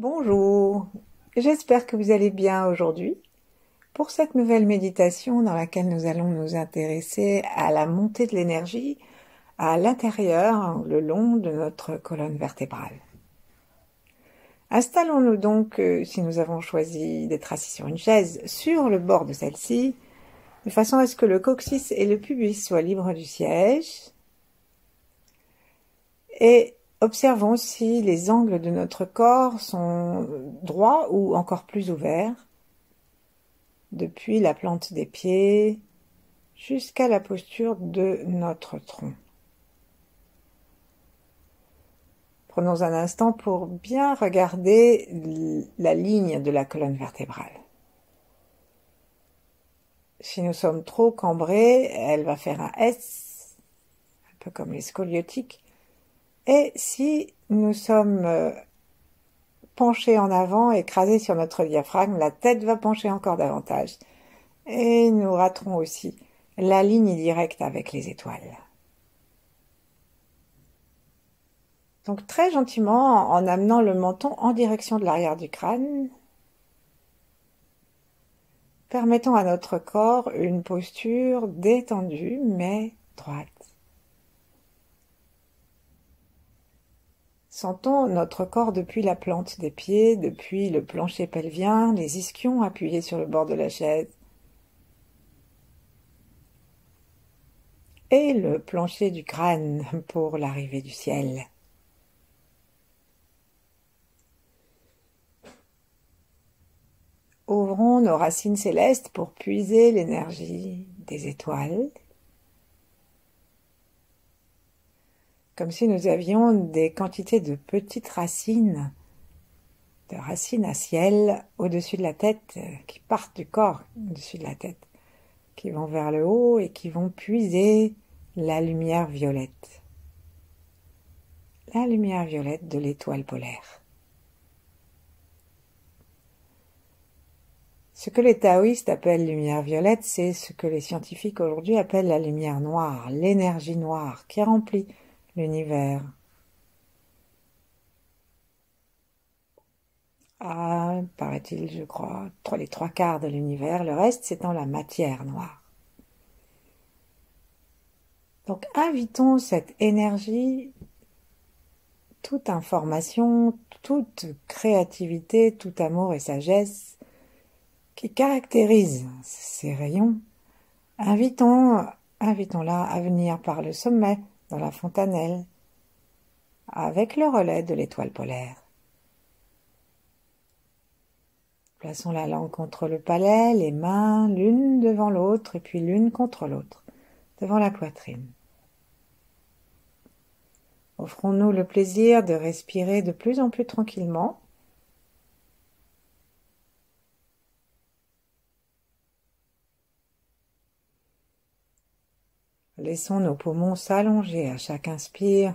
Bonjour, j'espère que vous allez bien aujourd'hui pour cette nouvelle méditation dans laquelle nous allons nous intéresser à la montée de l'énergie à l'intérieur, le long de notre colonne vertébrale. Installons-nous donc, si nous avons choisi d'être assis sur une chaise, sur le bord de celle-ci, de façon à ce que le coccyx et le pubis soient libres du siège, et observons si les angles de notre corps sont droits ou encore plus ouverts, depuis la plante des pieds jusqu'à la posture de notre tronc. Prenons un instant pour bien regarder la ligne de la colonne vertébrale. Si nous sommes trop cambrés, elle va faire un S, un peu comme les scoliotiques. Et si nous sommes penchés en avant, écrasés sur notre diaphragme, la tête va pencher encore davantage. Et nous raterons aussi la ligne directe avec les étoiles. Donc très gentiment, en amenant le menton en direction de l'arrière du crâne, permettons à notre corps une posture détendue mais droite. Sentons notre corps depuis la plante des pieds, depuis le plancher pelvien, les ischions appuyés sur le bord de la chaise, et le plancher du crâne pour l'arrivée du ciel. Ouvrons nos racines célestes pour puiser l'énergie des étoiles, comme si nous avions des quantités de petites racines, de racines à ciel au-dessus de la tête, qui partent du corps au-dessus de la tête, qui vont vers le haut et qui vont puiser la lumière violette. La lumière violette de l'étoile polaire. Ce que les taoïstes appellent lumière violette, c'est ce que les scientifiques aujourd'hui appellent la lumière noire, l'énergie noire qui remplit l'univers. Ah, paraît-il, je crois, les trois quarts de l'univers, le reste c'est dans la matière noire. Donc invitons cette énergie, toute information, toute créativité, tout amour et sagesse qui caractérise ces rayons. Invitons-la à venir par le sommet, dans la fontanelle, avec le relais de l'étoile polaire. Plaçons la langue contre le palais, les mains l'une devant l'autre et puis l'une contre l'autre, devant la poitrine. Offrons-nous le plaisir de respirer de plus en plus tranquillement. Laissons nos poumons s'allonger à chaque inspire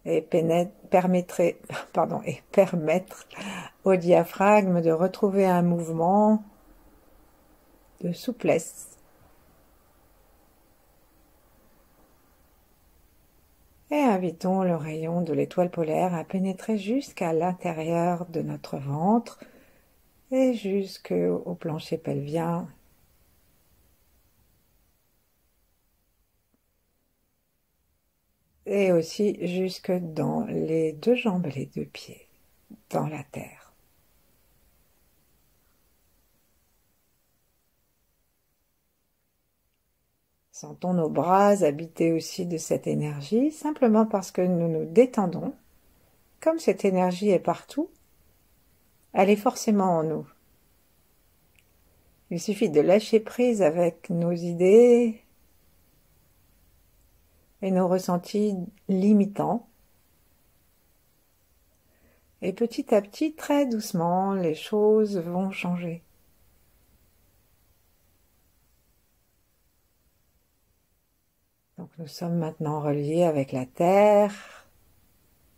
et permettre au diaphragme de retrouver un mouvement de souplesse. Et invitons le rayon de l'étoile polaire à pénétrer jusqu'à l'intérieur de notre ventre et jusqu'au plancher pelvien. Et aussi jusque dans les deux jambes et les deux pieds, dans la terre. Sentons nos bras habités aussi de cette énergie, simplement parce que nous nous détendons. Comme cette énergie est partout, elle est forcément en nous. Il suffit de lâcher prise avec nos idées et nos ressentis limitants. Et petit à petit, très doucement, les choses vont changer. Donc nous sommes maintenant reliés avec la terre,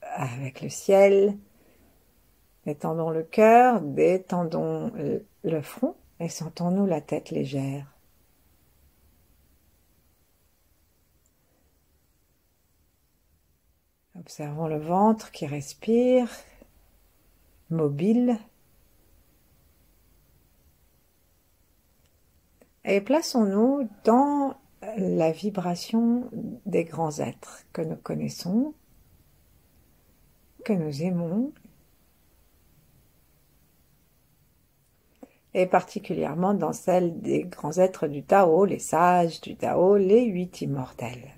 avec le ciel. Détendons le cœur, détendons le front et sentons-nous la tête légère. Observons le ventre qui respire, mobile. Et plaçons-nous dans la vibration des grands êtres que nous connaissons, que nous aimons, et particulièrement dans celle des grands êtres du Tao, les sages du Tao, les 8 immortels.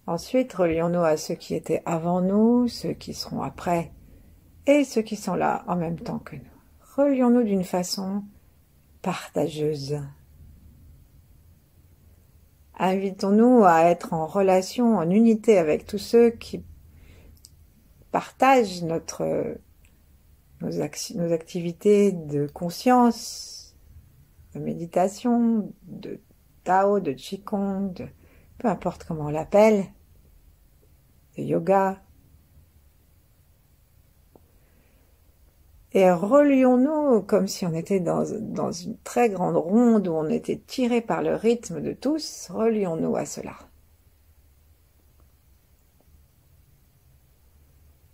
Ensuite, relions-nous à ceux qui étaient avant nous, ceux qui seront après, et ceux qui sont là en même temps que nous. Relions-nous d'une façon partageuse. Invitons-nous à être en relation, en unité avec tous ceux qui partagent nos activités de conscience, de méditation, de Tao, de Qigong, peu importe comment on l'appelle, de yoga. Et relions-nous comme si on était dans une très grande ronde où on était tiré par le rythme de tous, relions-nous à cela.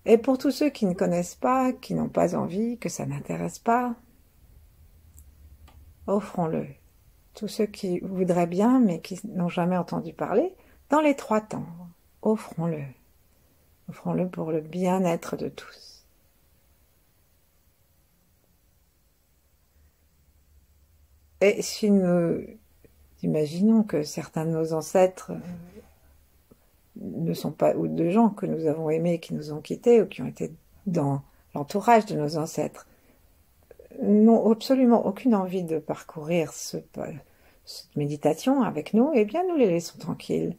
Et pour tous ceux qui ne connaissent pas, qui n'ont pas envie, que ça n'intéresse pas, offrons-le. Tous ceux qui voudraient bien, mais qui n'ont jamais entendu parler, dans les 3 temps, offrons-le. Offrons-le pour le bien-être de tous. Et si nous imaginons que certains de nos ancêtres ne sont pas, ou de gens que nous avons aimés, qui nous ont quittés, ou qui ont été dans l'entourage de nos ancêtres, n'ont absolument aucune envie de parcourir cette méditation avec nous, eh bien nous les laissons tranquilles.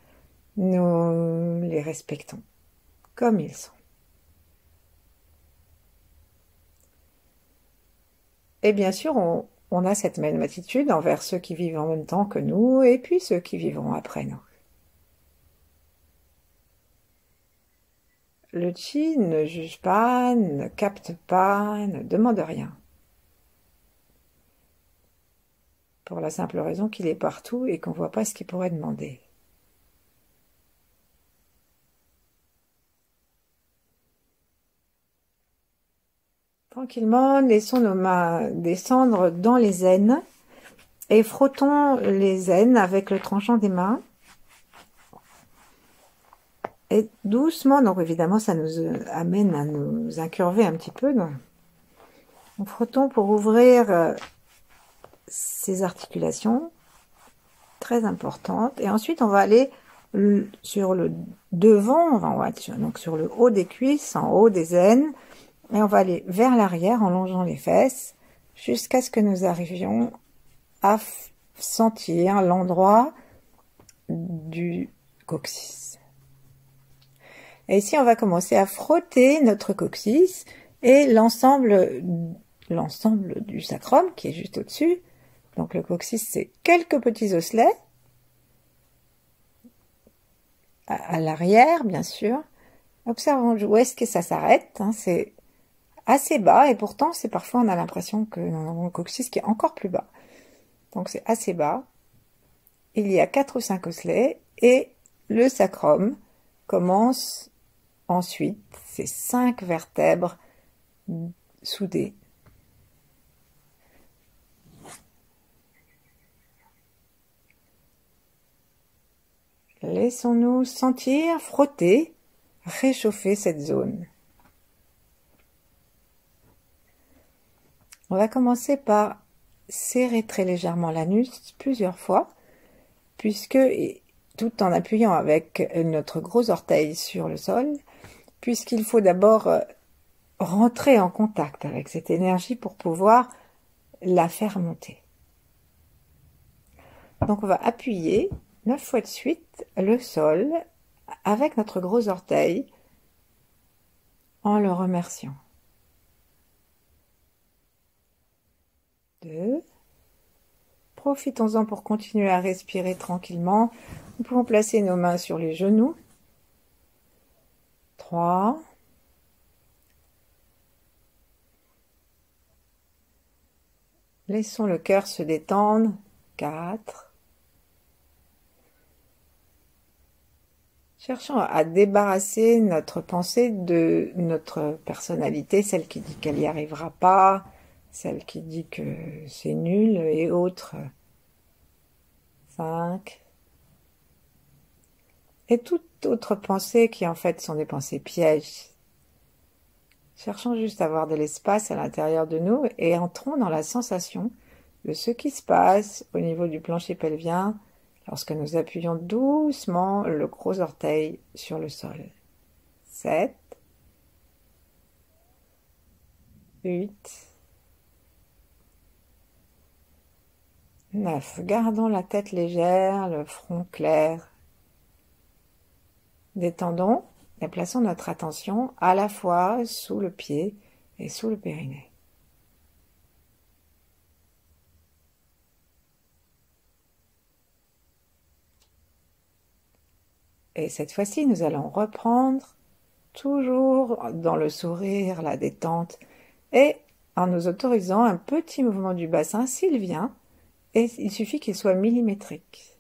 Nous les respectons comme ils sont. Et bien sûr, on a cette même attitude envers ceux qui vivent en même temps que nous, et puis ceux qui vivront après nous. Le chi ne juge pas, ne capte pas, ne demande rien. Pour la simple raison qu'il est partout et qu'on ne voit pas ce qu'il pourrait demander. Tranquillement, laissons nos mains descendre dans les aines et frottons les aines avec le tranchant des mains. Et doucement, donc évidemment ça nous amène à nous incurver un petit peu. Donc, frottons pour ouvrir ces articulations très importantes. Et ensuite on va aller sur le devant, on va donc sur le haut des cuisses, en haut des aines. Et on va aller vers l'arrière en longeant les fesses jusqu'à ce que nous arrivions à sentir l'endroit du coccyx. Et ici, on va commencer à frotter notre coccyx et l'ensemble du sacrum qui est juste au-dessus. Donc le coccyx, c'est quelques petits osselets à l'arrière, bien sûr. Observons où est-ce que ça s'arrête. Hein, c'est assez bas et pourtant c'est parfois on a l'impression que nous avons le coccyx qui est encore plus bas. Donc c'est assez bas. Il y a 4 ou 5 osselets et le sacrum commence ensuite ces 5 vertèbres soudées. Laissons-nous sentir, frotter, réchauffer cette zone. On va commencer par serrer très légèrement l'anus plusieurs fois, puisque, tout en appuyant avec notre gros orteil sur le sol, puisqu'il faut d'abord rentrer en contact avec cette énergie pour pouvoir la faire monter. Donc on va appuyer 9 fois de suite le sol avec notre gros orteil en le remerciant. 2. Profitons-en pour continuer à respirer tranquillement. Nous pouvons placer nos mains sur les genoux. 3. Laissons le cœur se détendre. 4. Cherchons à débarrasser notre pensée de notre personnalité, celle qui dit qu'elle n'y arrivera pas, celle qui dit que c'est nul et autres. 5. Et toute autre pensée qui en fait sont des pensées pièges. Cherchons juste à avoir de l'espace à l'intérieur de nous et entrons dans la sensation de ce qui se passe au niveau du plancher pelvien lorsque nous appuyons doucement le gros orteil sur le sol. 7, 8, 9. Gardons la tête légère, le front clair. Détendons et plaçons notre attention à la fois sous le pied et sous le périnée. Et cette fois-ci, nous allons reprendre toujours dans le sourire, la détente, et en nous autorisant un petit mouvement du bassin s'il vient, et il suffit qu'il soit millimétrique.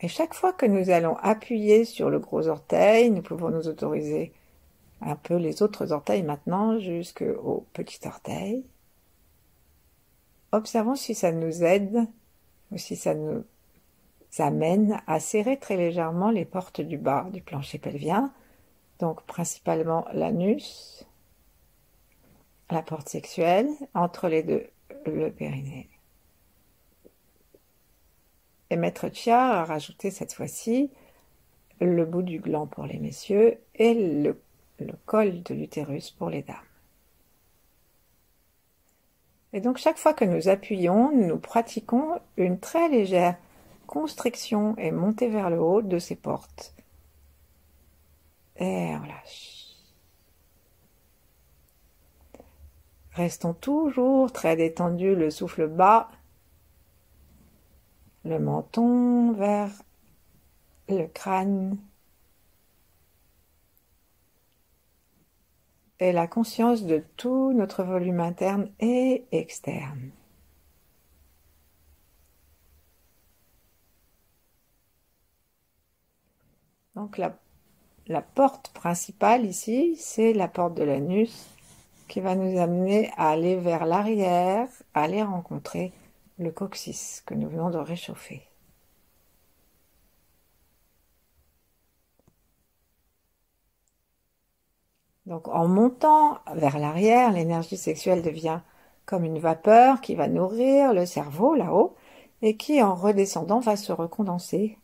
Et chaque fois que nous allons appuyer sur le gros orteil, nous pouvons nous autoriser un peu les autres orteils maintenant jusqu'au petit orteil. Observons si ça nous aide ou si ça nous amène à serrer très légèrement les portes du bas du plancher pelvien, donc principalement l'anus, la porte sexuelle, entre les deux, le périnée. Et Maître Chia a rajouté cette fois-ci le bout du gland pour les messieurs et le col de l'utérus pour les dames. Et donc chaque fois que nous appuyons, nous pratiquons une très légère constriction et montée vers le haut de ces portes. Et on lâche. Restons toujours très détendus, le souffle bas, le menton vers le crâne et la conscience de tout notre volume interne et externe. Donc la porte principale ici, c'est la porte de l'anus qui va nous amener à aller vers l'arrière, à aller rencontrer le coccyx que nous venons de réchauffer. Donc en montant vers l'arrière, l'énergie sexuelle devient comme une vapeur qui va nourrir le cerveau là-haut et qui en redescendant va se recondenser.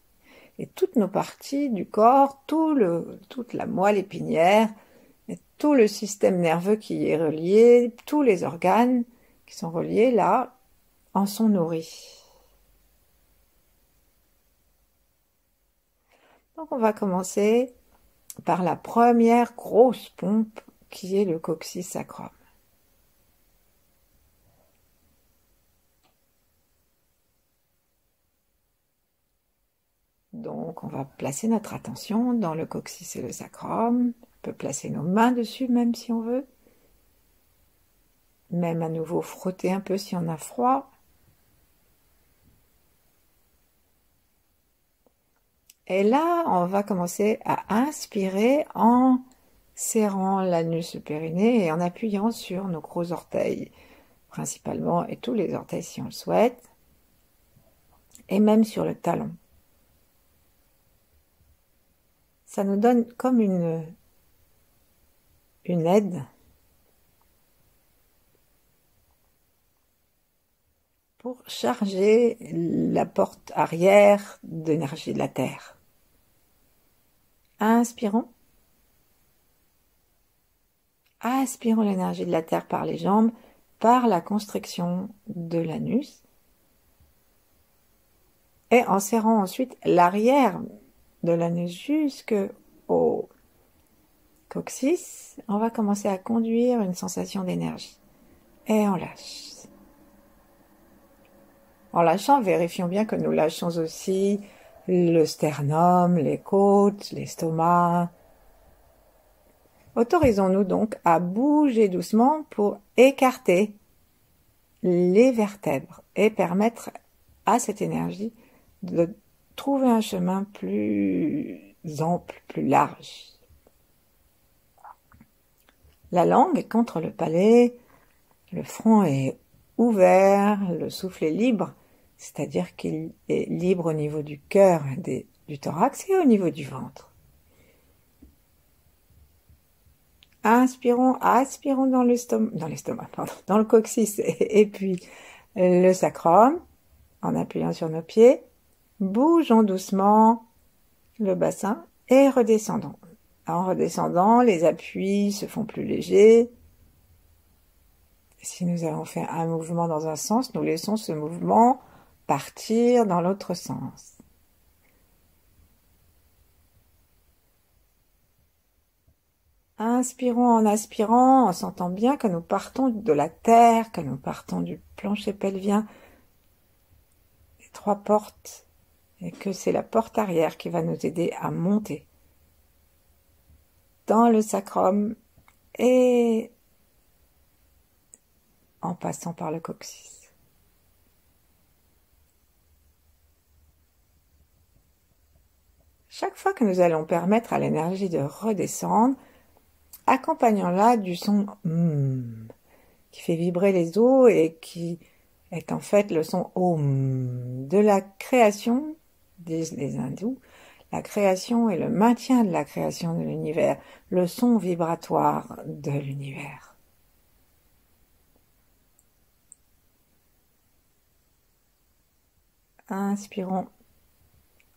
Et toutes nos parties du corps, toute la moelle épinière, et tout le système nerveux qui y est relié, tous les organes qui sont reliés là, en sont nourris. Donc on va commencer par la première grosse pompe qui est le coccyx sacrum. Donc on va placer notre attention dans le coccyx et le sacrum. On peut placer nos mains dessus même si on veut. Même à nouveau frotter un peu si on a froid. Et là, on va commencer à inspirer en serrant l'anus périnée et en appuyant sur nos gros orteils, principalement, et tous les orteils si on le souhaite, et même sur le talon. Ça nous donne comme une aide pour charger la porte arrière d'énergie de la Terre. Inspirons. Aspirons l'énergie de la Terre par les jambes, par la constriction de l'anus. Et en serrant ensuite l'arrière de l'anus jusqu'au coccyx, on va commencer à conduire une sensation d'énergie. Et on lâche. En lâchant, vérifions bien que nous lâchons aussi le sternum, les côtes, l'estomac. Autorisons-nous donc à bouger doucement pour écarter les vertèbres et permettre à cette énergie de trouver un chemin plus ample, plus large. La langue est contre le palais, le front est ouvert, le souffle est libre, c'est-à-dire qu'il est libre au niveau du cœur, du thorax et au niveau du ventre. Aspirons dans l'estomac, dans le coccyx et puis le sacrum en appuyant sur nos pieds. Bougeons doucement le bassin et redescendons. En redescendant, les appuis se font plus légers. Si nous avons fait un mouvement dans un sens, nous laissons ce mouvement partir dans l'autre sens. Inspirons en aspirant, en sentant bien que nous partons de la terre, que nous partons du plancher pelvien, les 3 portes, et que c'est la porte arrière qui va nous aider à monter dans le sacrum et en passant par le coccyx. Chaque fois que nous allons permettre à l'énergie de redescendre, accompagnons-la du son qui fait vibrer les os et qui est en fait le son Om de la création, disent les hindous, la création et le maintien de la création de l'univers, le son vibratoire de l'univers. Inspirons,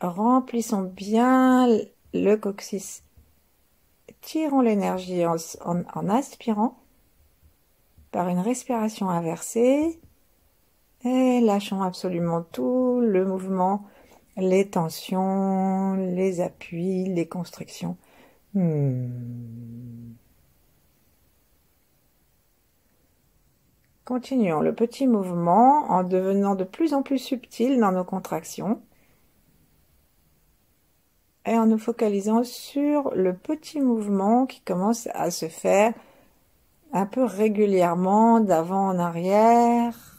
remplissons bien le coccyx, tirons l'énergie en aspirant par une respiration inversée et lâchons absolument tout le mouvement, les tensions, les appuis, les constrictions. Continuons le petit mouvement en devenant de plus en plus subtil dans nos contractions et en nous focalisant sur le petit mouvement qui commence à se faire un peu régulièrement d'avant en arrière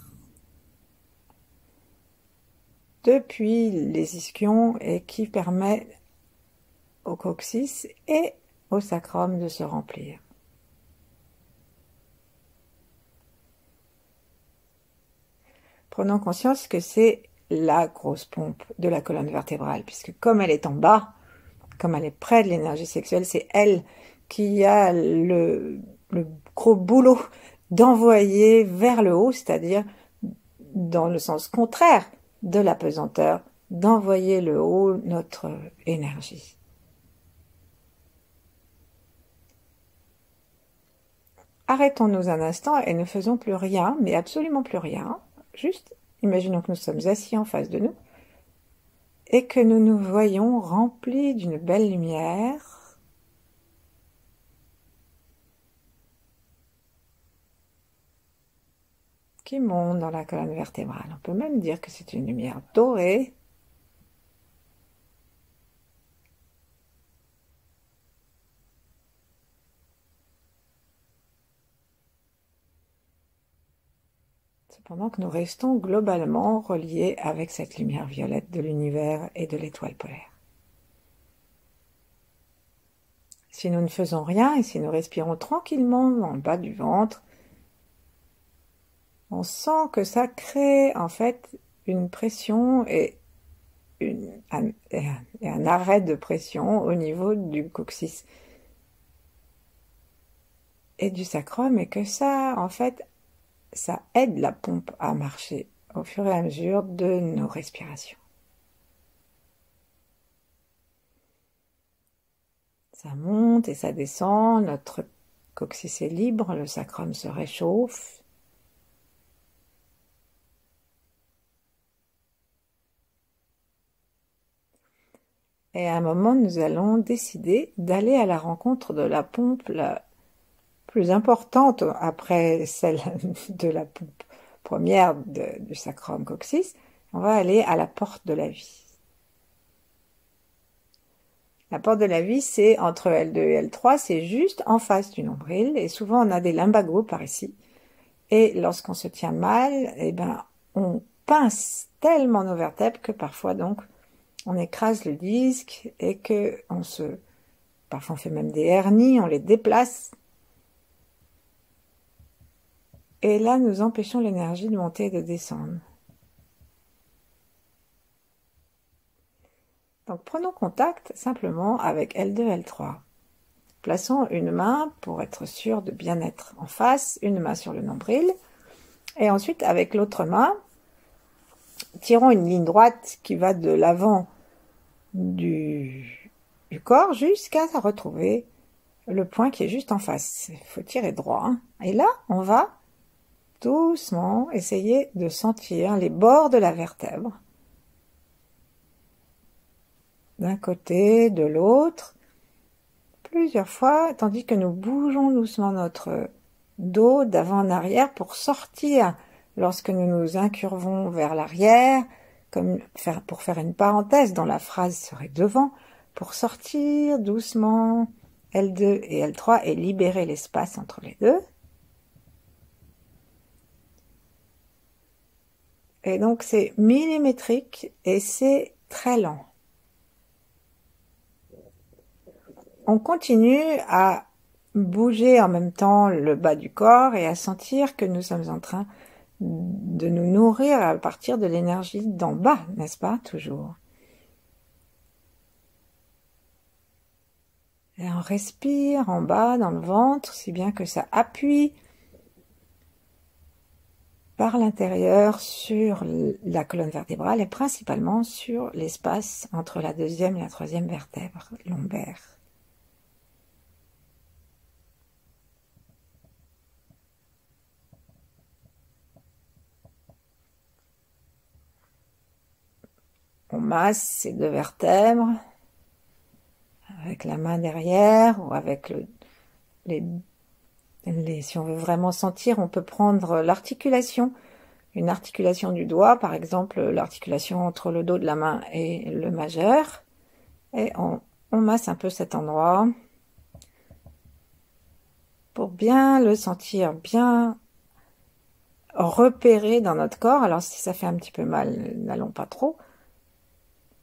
depuis les ischions et qui permet au coccyx et au sacrum de se remplir. Prenons conscience que c'est la grosse pompe de la colonne vertébrale, puisque comme elle est en bas, comme elle est près de l'énergie sexuelle, c'est elle qui a le gros boulot d'envoyer vers le haut, c'est-à-dire dans le sens contraire de la pesanteur, d'envoyer le haut notre énergie. Arrêtons-nous un instant et ne faisons plus rien, mais absolument plus rien. Juste, imaginons que nous sommes assis en face de nous et que nous nous voyons remplis d'une belle lumière. Qui monte dans la colonne vertébrale. On peut même dire que c'est une lumière dorée. Cependant que nous restons globalement reliés avec cette lumière violette de l'univers et de l'étoile polaire. Si nous ne faisons rien et si nous respirons tranquillement dans le bas du ventre, on sent que ça crée en fait une pression et un arrêt de pression au niveau du coccyx et du sacrum, et que ça, en fait, ça aide la pompe à marcher au fur et à mesure de nos respirations. Ça monte et ça descend, notre coccyx est libre, le sacrum se réchauffe. Et à un moment, nous allons décider d'aller à la rencontre de la pompe la plus importante après celle de la pompe première du sacrum coccyx. On va aller à la porte de la vie. La porte de la vie, c'est entre L2 et L3, c'est juste en face du nombril, et souvent on a des lumbagos par ici. Et lorsqu'on se tient mal, eh ben, on pince tellement nos vertèbres que parfois, donc, on écrase le disque et que parfois on fait même des hernies, on les déplace. Et là, nous empêchons l'énergie de monter et de descendre. Donc, prenons contact simplement avec L2, L3. Plaçons une main pour être sûr de bien être en face, une main sur le nombril. Et ensuite, avec l'autre main, tirons une ligne droite qui va de l'avant du corps jusqu'à retrouver le point qui est juste en face. Il faut tirer droit. Hein. Et là, on va doucement essayer de sentir les bords de la vertèbre. D'un côté, de l'autre, plusieurs fois, tandis que nous bougeons doucement notre dos d'avant en arrière pour sortir lorsque nous nous incurvons vers l'arrière, pour faire une parenthèse dont la phrase serait devant, pour sortir doucement L2 et L3 et libérer l'espace entre les deux. Et donc c'est millimétrique et c'est très lent. On continue à bouger en même temps le bas du corps et à sentir que nous sommes en train de nous nourrir à partir de l'énergie d'en bas, n'est-ce pas, toujours. Et on respire en bas dans le ventre, si bien que ça appuie par l'intérieur sur la colonne vertébrale et principalement sur l'espace entre la deuxième et la troisième vertèbre lombaire. On masse ces deux vertèbres avec la main derrière ou avec si on veut vraiment sentir, on peut prendre l'articulation, une articulation du doigt, par exemple l'articulation entre le dos de la main et le majeur, et on masse un peu cet endroit pour bien le sentir, bien repérer dans notre corps. Alors si ça fait un petit peu mal, n'allons pas trop.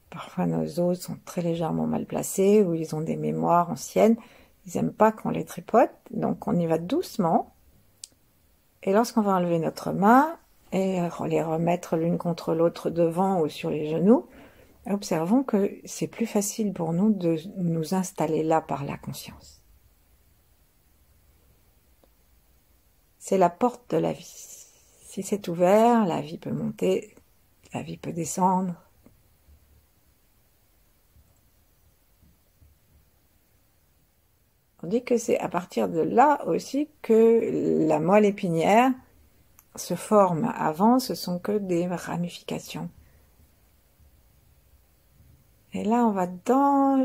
Parfois nos os sont très légèrement mal placés ou ils ont des mémoires anciennes. Ils n'aiment pas qu'on les tripote, donc on y va doucement. Et lorsqu'on va enlever notre main et les remettre l'une contre l'autre devant ou sur les genoux, observons que c'est plus facile pour nous de nous installer là par la conscience. C'est la porte de la vie. Si c'est ouvert, la vie peut monter, la vie peut descendre. On dit que c'est à partir de là aussi que la moelle épinière se forme. Avant, ce sont que des ramifications. Et là, on va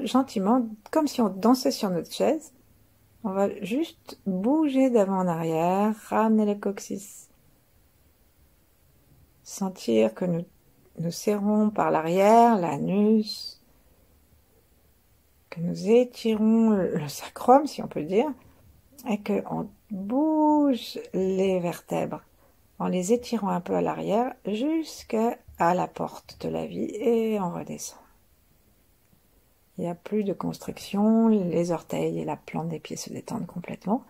gentiment, comme si on dansait sur notre chaise, on va juste bouger d'avant en arrière, ramener le coccyx. Sentir que nous serrons par l'arrière l'anus, que nous étirons le sacrum, si on peut dire, et qu'on bouge les vertèbres en les étirant un peu à l'arrière jusqu'à la porte de la vie et on redescend. Il n'y a plus de constriction, les orteils et la plante des pieds se détendent complètement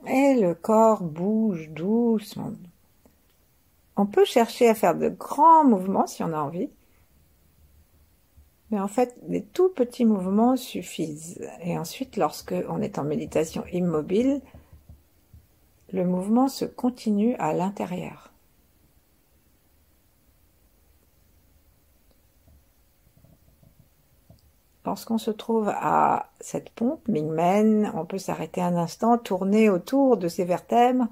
et le corps bouge doucement. On peut chercher à faire de grands mouvements si on a envie, mais en fait, des tout petits mouvements suffisent. Et ensuite, lorsque on est en méditation immobile, le mouvement se continue à l'intérieur. Lorsqu'on se trouve à cette pompe, Mingmen, on peut s'arrêter un instant, tourner autour de ces vertèbres,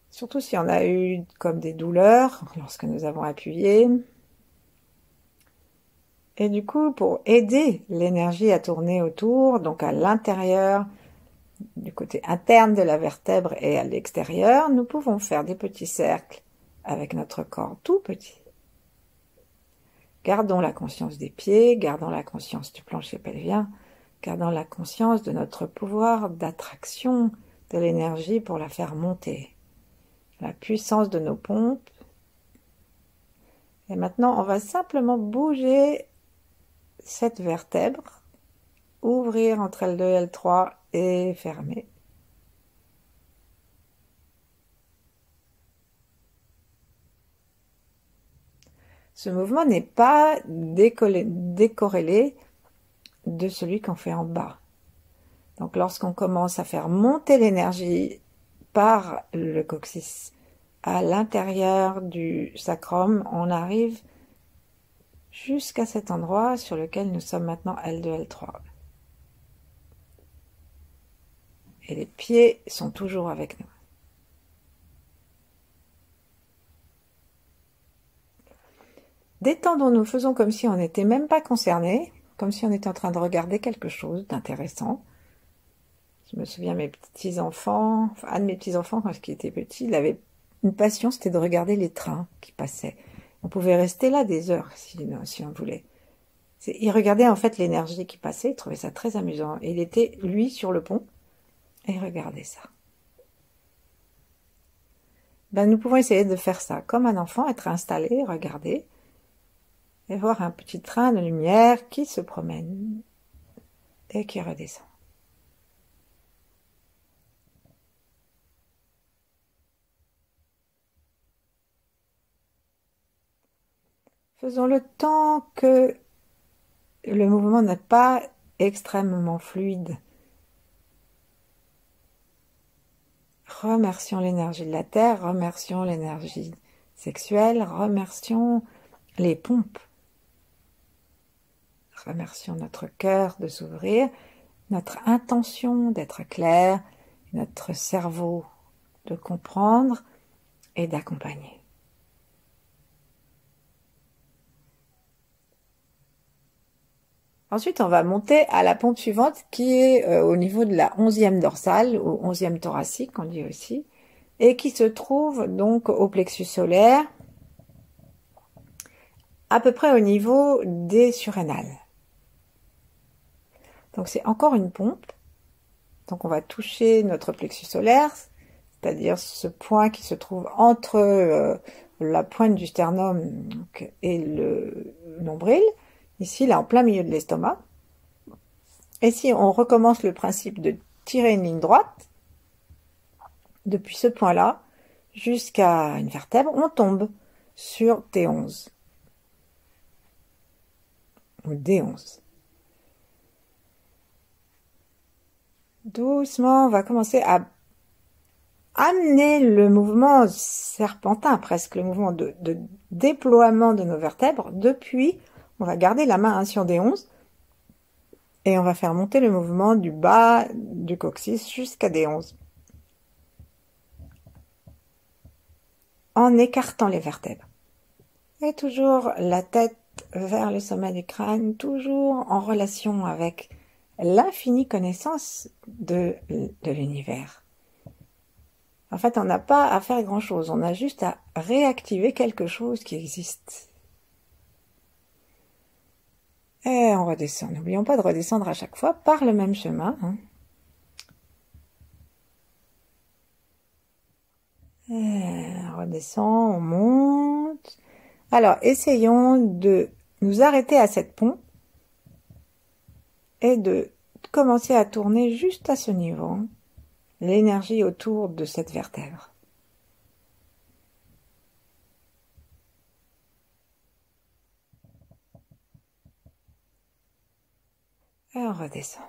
surtout si on a eu comme des douleurs lorsque nous avons appuyé. Et du coup, pour aider l'énergie à tourner autour, donc à l'intérieur, du côté interne de la vertèbre et à l'extérieur, nous pouvons faire des petits cercles avec notre corps tout petit. Gardons la conscience des pieds, gardons la conscience du plancher pelvien, gardons la conscience de notre pouvoir d'attraction de l'énergie pour la faire monter. La puissance de nos pompes. Et maintenant, on va simplement bouger cette vertèbre, ouvrir entre L2 et L3 et fermer. Ce mouvement n'est pas décorrélé de celui qu'on fait en bas. Donc lorsqu'on commence à faire monter l'énergie par le coccyx à l'intérieur du sacrum, on arrive jusqu'à cet endroit sur lequel nous sommes maintenant L2, L3. Et les pieds sont toujours avec nous. Détendons-nous, faisons comme si on n'était même pas concerné, comme si on était en train de regarder quelque chose d'intéressant. Je me souviens, mes petits-enfants, enfin, un de mes petits-enfants, quand il était petit, il avait une passion, c'était de regarder les trains qui passaient. On pouvait rester là des heures si on voulait. Il regardait en fait l'énergie qui passait, il trouvait ça très amusant. Et il était, lui, sur le pont, et il regardait ça. Ben, nous pouvons essayer de faire ça, comme un enfant, être installé, regarder, et voir un petit train de lumière qui se promène et qui redescend. Faisons-le tant que le mouvement n'est pas extrêmement fluide. Remercions l'énergie de la Terre, remercions l'énergie sexuelle, remercions les pompes. Remercions notre cœur de s'ouvrir, notre intention d'être clair, notre cerveau de comprendre et d'accompagner. Ensuite, on va monter à la pompe suivante qui est au niveau de la 11e dorsale ou 11e thoracique, on dit aussi, et qui se trouve donc au plexus solaire, à peu près au niveau des surrénales. Donc c'est encore une pompe. Donc on va toucher notre plexus solaire, c'est-à-dire ce point qui se trouve entre la pointe du sternum donc, et le nombril, ici là en plein milieu de l'estomac. Et si on recommence le principe de tirer une ligne droite, depuis ce point-là jusqu'à une vertèbre, on tombe sur T11 ou D11. Doucement, on va commencer à amener le mouvement serpentin, presque le mouvement de déploiement de nos vertèbres. Depuis, on va garder la main sur D11 et on va faire monter le mouvement du bas du coccyx jusqu'à D11. En écartant les vertèbres. Et toujours la tête vers le sommet du crâne, toujours en relation avec l'infinie connaissance de l'univers. En fait, on n'a pas à faire grand-chose, on a juste à réactiver quelque chose qui existe. Et on redescend. N'oublions pas de redescendre à chaque fois par le même chemin. On redescend, on monte. Alors, essayons de nous arrêter à cette pompe et de commencer à tourner juste à ce niveau l'énergie autour de cette vertèbre. Et on redescend.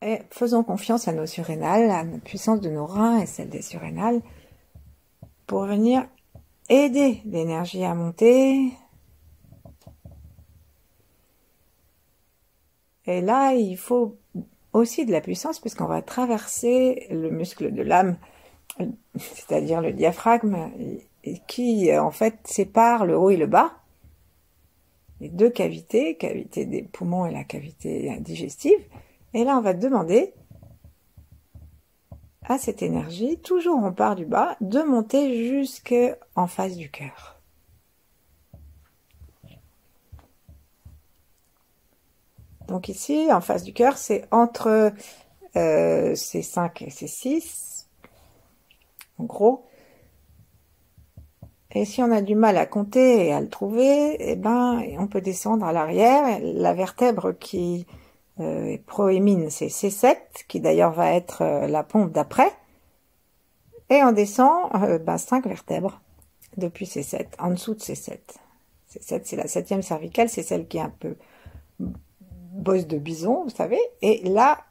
Et faisons confiance à nos surrénales, à la puissance de nos reins et celle des surrénales pour venir aider l'énergie à monter. Et là, il faut aussi de la puissance puisqu'on va traverser le muscle de l'âme, c'est-à-dire le diaphragme, qui en fait sépare le haut et le bas, les deux cavités, cavité des poumons et la cavité digestive. Et là, on va demander à cette énergie, toujours on part du bas, de monter jusqu'en face du cœur. Donc ici, en face du cœur, c'est entre C5 et C6, en gros. Et si on a du mal à compter et à le trouver, eh ben, on peut descendre à l'arrière. La vertèbre qui proémine, c'est C7, qui d'ailleurs va être la pompe d'après. Et on descend 5 vertèbres depuis C7, en dessous de C7. C7, c'est la 7e cervicale, c'est celle qui est un peu bosse de bison, vous savez. Et là,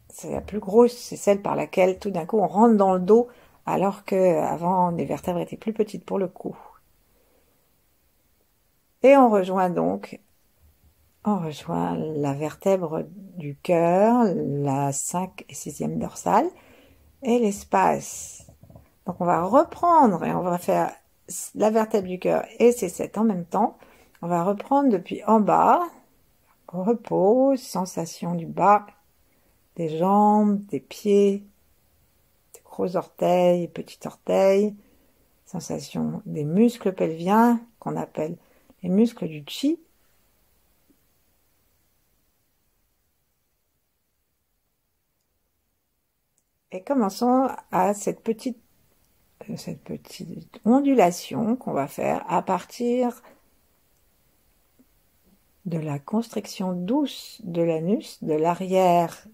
c'est la plus grosse, c'est celle par laquelle tout d'un coup on rentre dans le dos, alors que avant les vertèbres étaient plus petites pour le cou. Et on rejoint la vertèbre du cœur, la 5 et 6e dorsale, et l'espace. Donc on va reprendre et on va faire la vertèbre du cœur et C7 en même temps. On va reprendre depuis en bas, repos, sensation du bas, des jambes, des pieds, des gros orteils, petits orteils, sensation des muscles pelviens qu'on appelle les muscles du chi. Et commençons à cette petite ondulation qu'on va faire à partir de la constriction douce de l'anus, de l'arrière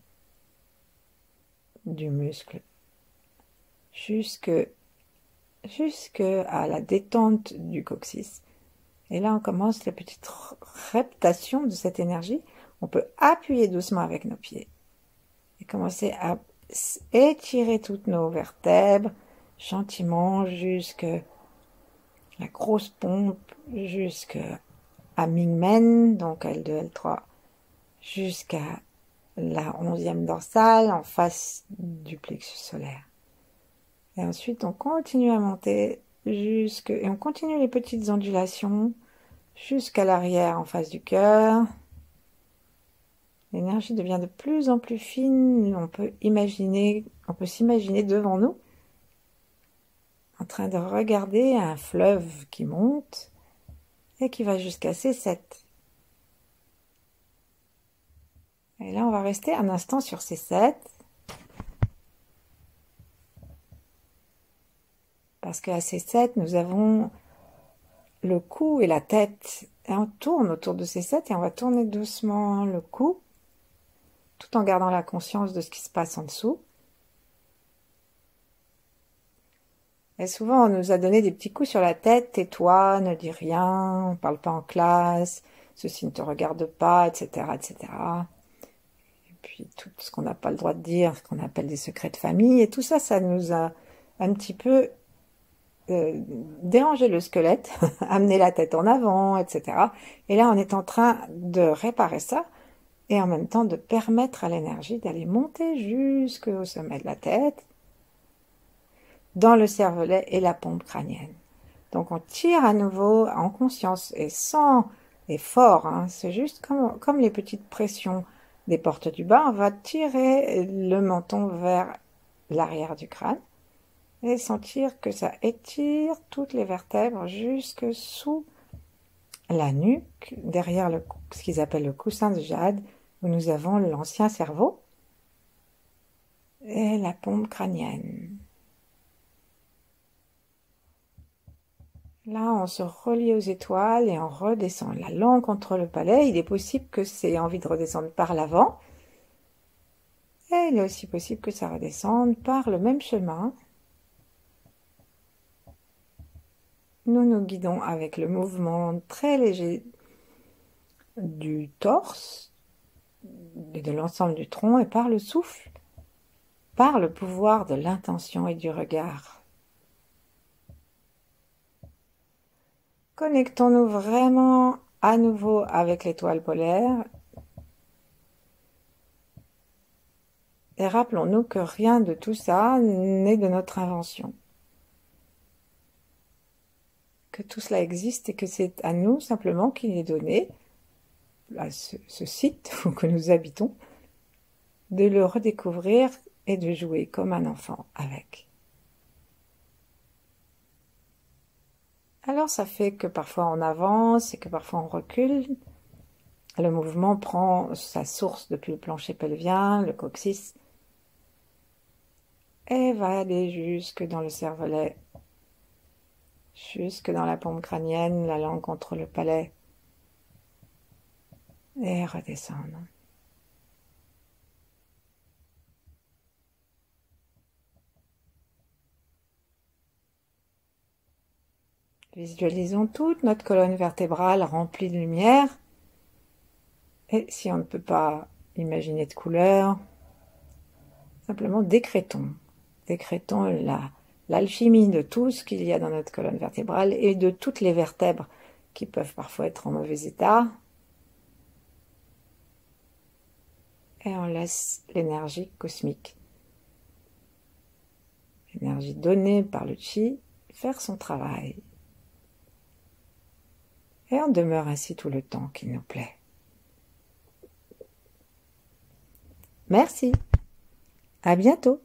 du muscle, jusque à la détente du coccyx. Et là, on commence la petite reptation de cette énergie. On peut appuyer doucement avec nos pieds et commencer à étirer toutes nos vertèbres gentiment jusque la grosse pompe, jusque à Mingmen, donc L2, L3, jusqu'à la 11e dorsale en face du plexus solaire. Et ensuite, on continue à monter et on continue les petites ondulations jusqu'à l'arrière en face du cœur. L'énergie devient de plus en plus fine. On peut s'imaginer devant nous en train de regarder un fleuve qui monte et qui va jusqu'à C7. Et là, on va rester un instant sur C7. Parce qu'à C7, nous avons le cou et la tête. Et on tourne autour de C7 et on va tourner doucement le cou, tout en gardant la conscience de ce qui se passe en dessous. Et souvent, on nous a donné des petits coups sur la tête. Tais-toi, ne dis rien, on parle pas en classe, ceci ne te regarde pas, etc., etc. Et puis, tout ce qu'on n'a pas le droit de dire, qu'on appelle des secrets de famille. Et tout ça, ça nous a un petit peu déranger le squelette, amener la tête en avant, etc. Et là, on est en train de réparer ça et en même temps de permettre à l'énergie d'aller monter jusqu'au sommet de la tête, dans le cervelet et la pompe crânienne. Donc on tire à nouveau en conscience et sans effort, hein, c'est juste comme les petites pressions des portes du bas, on va tirer le menton vers l'arrière du crâne et sentir que ça étire toutes les vertèbres jusque sous la nuque, derrière ce qu'ils appellent le coussin de jade, où nous avons l'ancien cerveau et la pompe crânienne. Là, on se relie aux étoiles et on redescend la langue contre le palais. Il est possible que c'est envie de redescendre par l'avant. Et il est aussi possible que ça redescende par le même chemin. Nous nous guidons avec le mouvement très léger du torse et de l'ensemble du tronc et par le souffle, par le pouvoir de l'intention et du regard. Connectons-nous vraiment à nouveau avec l'étoile polaire et rappelons-nous que rien de tout ça n'est de notre invention. Que tout cela existe et que c'est à nous simplement qu'il est donné, à ce site où que nous habitons, de le redécouvrir et de jouer comme un enfant avec. Alors ça fait que parfois on avance et que parfois on recule, Le mouvement prend sa source depuis le plancher pelvien, le coccyx, et va aller jusque dans le cervelet, jusque dans la pompe crânienne, la langue contre le palais, et redescendre. Visualisons toute notre colonne vertébrale remplie de lumière. Et si on ne peut pas imaginer de couleur, simplement décrétons. Décrétons l'alchimie de tout ce qu'il y a dans notre colonne vertébrale et de toutes les vertèbres qui peuvent parfois être en mauvais état. Et on laisse l'énergie cosmique, l'énergie donnée par le chi, faire son travail. Et on demeure ainsi tout le temps qu'il nous plaît. Merci. À bientôt.